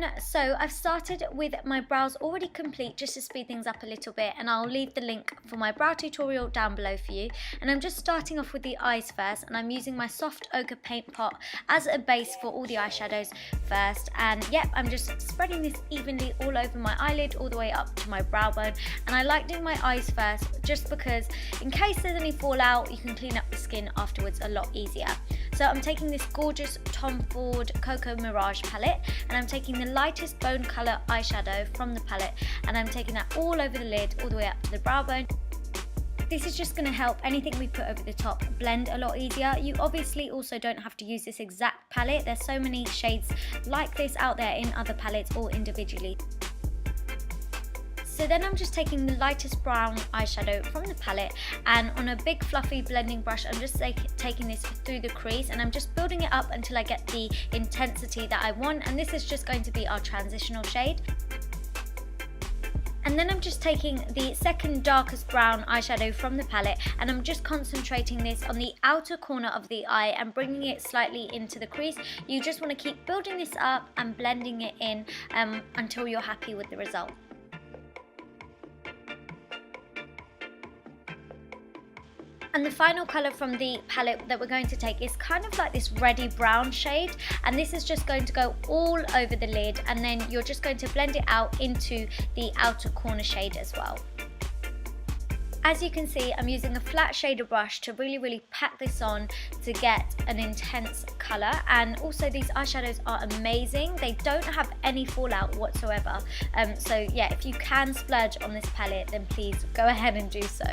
everyone, so I've started with my brows already complete just to speed things up a little bit, and I'll leave the link for my brow tutorial down below for you. And I'm just starting off with the eyes first, and I'm using my soft ochre paint pot as a base for all the eyeshadows first. And yep, I'm just spreading this evenly all over my eyelid all the way up to my brow bone. And I like doing my eyes first just because in case there's any fallout, you can clean up the skin afterwards a lot easier. So I'm taking this gorgeous Tom Ford Cocoa Mirage palette, and I'm taking the lightest bone colour eyeshadow from the palette, and I'm taking that all over the lid, all the way up to the brow bone. This is just going to help anything we put over the top blend a lot easier. You obviously also don't have to use this exact palette. There's so many shades like this out there in other palettes or individually. So then I'm just taking the lightest brown eyeshadow from the palette, and on a big fluffy blending brush I'm just taking this through the crease, and I'm just building it up until I get the intensity that I want, and this is just going to be our transitional shade. And then I'm just taking the second darkest brown eyeshadow from the palette, and I'm just concentrating this on the outer corner of the eye and bringing it slightly into the crease. You just want to keep building this up and blending it in until you're happy with the result. And the final colour from the palette that we're going to take is kind of like this reddy brown shade, and this is just going to go all over the lid, and then you're just going to blend it out into the outer corner shade as well. As you can see, I'm using a flat shader brush to really pack this on to get an intense colour, and also these eyeshadows are amazing. They don't have any fallout whatsoever, so yeah, if you can splurge on this palette, then please go ahead and do so.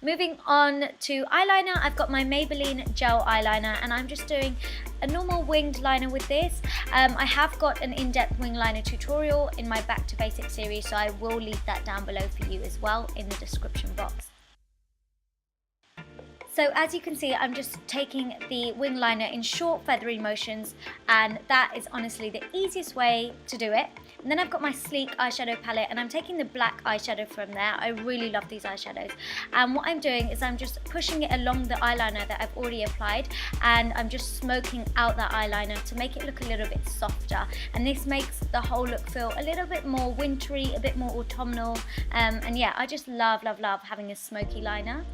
Moving on to eyeliner, I've got my Maybelline gel eyeliner, and I'm just doing a normal winged liner with this. I have got an in-depth wing liner tutorial in my Back to Basics series, so I will leave that down below for you as well in the description box. So as you can see, I'm just taking the wing liner in short feathery motions, and that is honestly the easiest way to do it. And then I've got my sleek eyeshadow palette, and I'm taking the black eyeshadow from there. I really love these eyeshadows, and what I'm doing is I'm just pushing it along the eyeliner that I've already applied, and I'm just smoking out that eyeliner to make it look a little bit softer, and this makes the whole look feel a little bit more wintry, a bit more autumnal, and yeah, I just love having a smoky liner.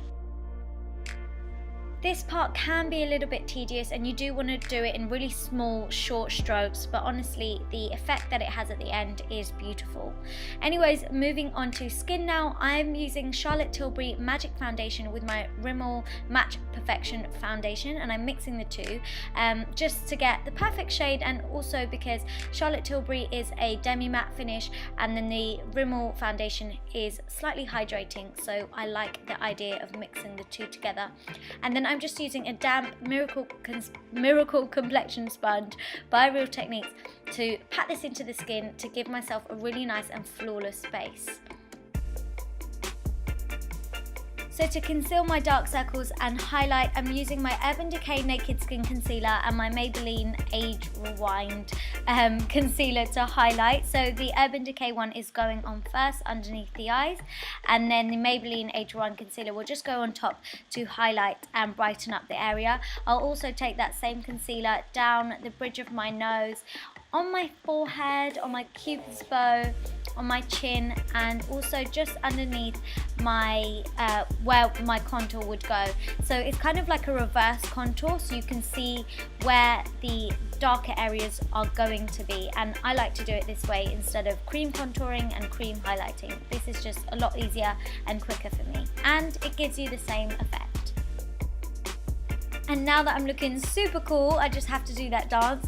This part can be a little bit tedious, and you do want to do it in really small, short strokes, but honestly, the effect that it has at the end is beautiful. Anyways, moving on to skin now, I'm using Charlotte Tilbury Magic Foundation with my Rimmel Match Perfection Foundation, and I'm mixing the two just to get the perfect shade, and also because Charlotte Tilbury is a demi-matte finish, and then the Rimmel foundation is slightly hydrating, so I like the idea of mixing the two together. And then I'm just using a damp Miracle Complexion Sponge by Real Techniques to pat this into the skin to give myself a really nice and flawless base. So to conceal my dark circles and highlight, I'm using my Urban Decay Naked Skin Concealer and my Maybelline Age Rewind concealer to highlight. So the Urban Decay one is going on first underneath the eyes, and then the Maybelline Age Rewind concealer will just go on top to highlight and brighten up the area. I'll also take that same concealer down the bridge of my nose, on my forehead, on my cupid's bow, on my chin, and also just underneath my where my contour would go. So it's kind of like a reverse contour, so you can see where the darker areas are going to be, and I like to do it this way instead of cream contouring and cream highlighting. This is just a lot easier and quicker for me, and it gives you the same effect. And now that I'm looking super cool, I just have to do that dance.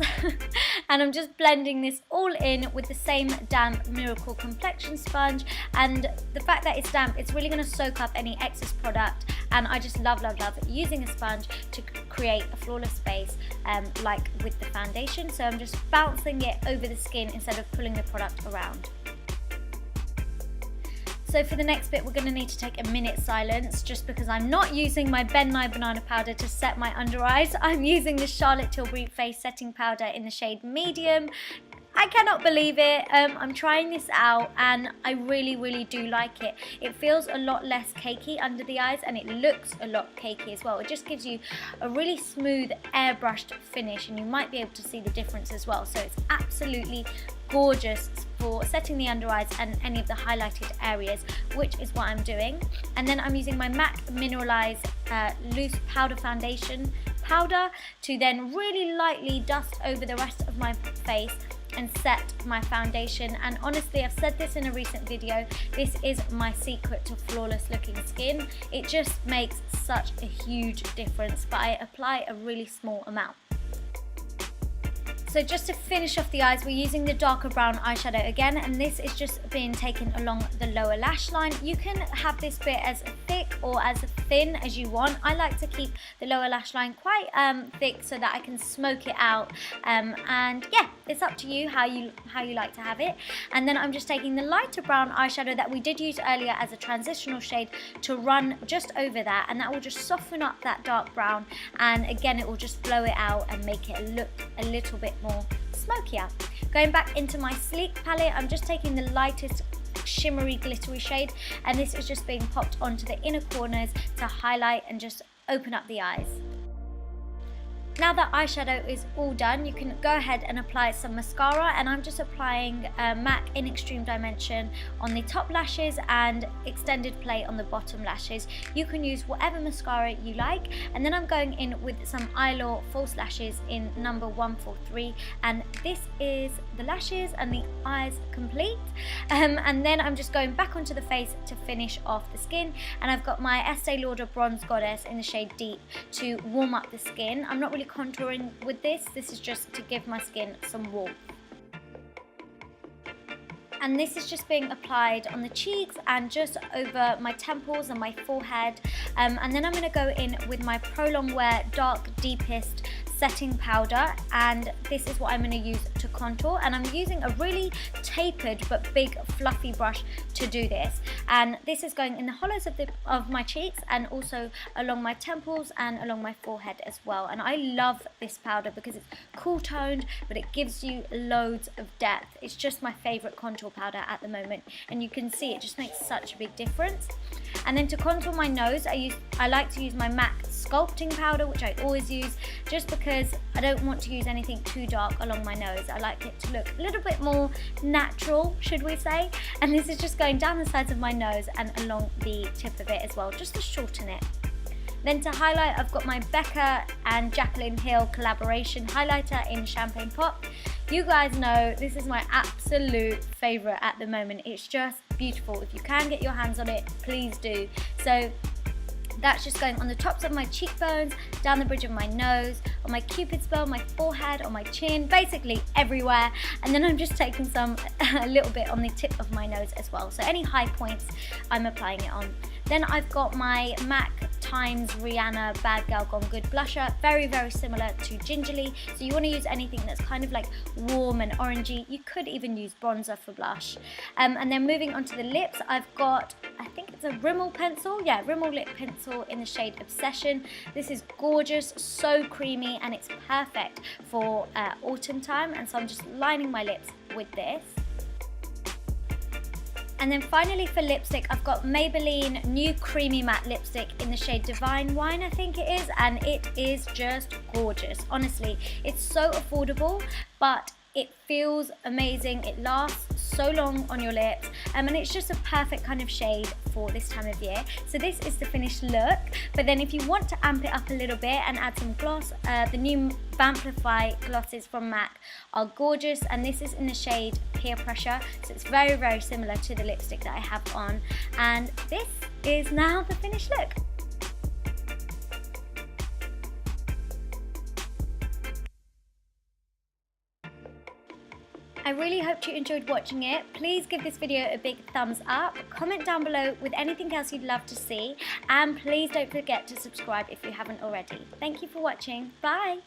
And I'm just blending this all in with the same damp Miracle Complexion Sponge. And the fact that it's damp, it's really going to soak up any excess product. And I just love using a sponge to create a flawless base like with the foundation. So I'm just bouncing it over the skin instead of pulling the product around. So for the next bit, we're going to need to take a minute silence just because I'm not using my Ben Nye Banana Powder to set my under eyes. I'm using the Charlotte Tilbury Face Setting Powder in the shade Medium. I cannot believe it. I'm trying this out and I really do like it. It feels a lot less cakey under the eyes and it looks a lot cakey as well. It just gives you a really smooth airbrushed finish and you might be able to see the difference as well. So it's absolutely gorgeous for setting the under eyes and any of the highlighted areas, which is what I'm doing. And then I'm using my MAC Mineralize Loose Powder Foundation powder to then really lightly dust over the rest of my face and set my foundation. And honestly, I've said this in a recent video, this is my secret to flawless looking skin. It just makes such a huge difference, but I apply a really small amount. So just to finish off the eyes, we're using the darker brown eyeshadow again, and this is just being taken along the lower lash line. You can have this bit as thick or as thin as you want. I like to keep the lower lash line quite thick so that I can smoke it out, and yeah, it's up to you how you like to have it. And then I'm just taking the lighter brown eyeshadow that we did use earlier as a transitional shade to run just over that, and that will just soften up that dark brown, and again it will just blow it out and make it look a little bit more smokier. Going back into my Sleek palette, I'm just taking the lightest shimmery glittery shade, and this is just being popped onto the inner corners to highlight and just open up the eyes. Now that eyeshadow is all done, you can go ahead and apply some mascara, and I'm just applying MAC in Extreme Dimension on the top lashes and Extended Play on the bottom lashes. You can use whatever mascara you like, and then I'm going in with some Eyelaw false lashes in number 143, and this is the lashes and the eyes complete. And then I'm just going back onto the face to finish off the skin, and I've got my Estee Lauder Bronze Goddess in the shade Deep to warm up the skin. I'm not really contouring with this is just to give my skin some warmth. And this is just being applied on the cheeks and just over my temples and my forehead, and then I'm going to go in with my Prolong Wear Dark Deepest setting powder, and this is what I'm going to use to contour, and I'm using a really tapered but big fluffy brush to do this, and this is going in the hollows of my cheeks and also along my temples and along my forehead as well. And I love this powder because it's cool toned but it gives you loads of depth. It's just my favorite contour powder at the moment, and you can see it just makes such a big difference. And then to contour my nose, I like to use my MAC sculpting powder, which I always use, just because I don't want to use anything too dark along my nose. I like it to look a little bit more natural, should we say, and this is just going down the sides of my nose and along the tip of it as well, just to shorten it. Then to highlight, I've got my Becca and Jaclyn Hill collaboration highlighter in Champagne Pop. You guys know this is my absolute favourite at the moment. It's just beautiful. If you can get your hands on it, please do. So that's just going on the tops of my cheekbones, down the bridge of my nose, on my cupid's bow, my forehead, on my chin, basically everywhere. And then I'm just taking some, a little bit on the tip of my nose as well. So any high points, I'm applying it on. Then I've got my MAC Times Rihanna Bad Girl Gone Good blusher, very, very similar to Gingerly. So you want to use anything that's kind of like warm and orangey. You could even use bronzer for blush. And then moving on to the lips, I've got, I think it's a Rimmel pencil. Yeah, Rimmel lip pencil in the shade Obsession. This is gorgeous, so creamy, and it's perfect for autumn time. And so I'm just lining my lips with this. And then finally for lipstick, I've got Maybelline New Creamy Matte Lipstick in the shade Divine Wine, I think it is, and it is just gorgeous. Honestly, it's so affordable, but it feels amazing. It lasts so long on your lips, and it's just a perfect kind of shade for this time of year. So this is the finished look, but then if you want to amp it up a little bit and add some gloss, the new Vamplify glosses from MAC are gorgeous, and this is in the shade Peer Pressure, so it's very, very similar to the lipstick that I have on, and this is now the finished look. I really hope you enjoyed watching it. Please give this video a big thumbs up, comment down below with anything else you'd love to see, and please don't forget to subscribe if you haven't already. Thank you for watching. Bye!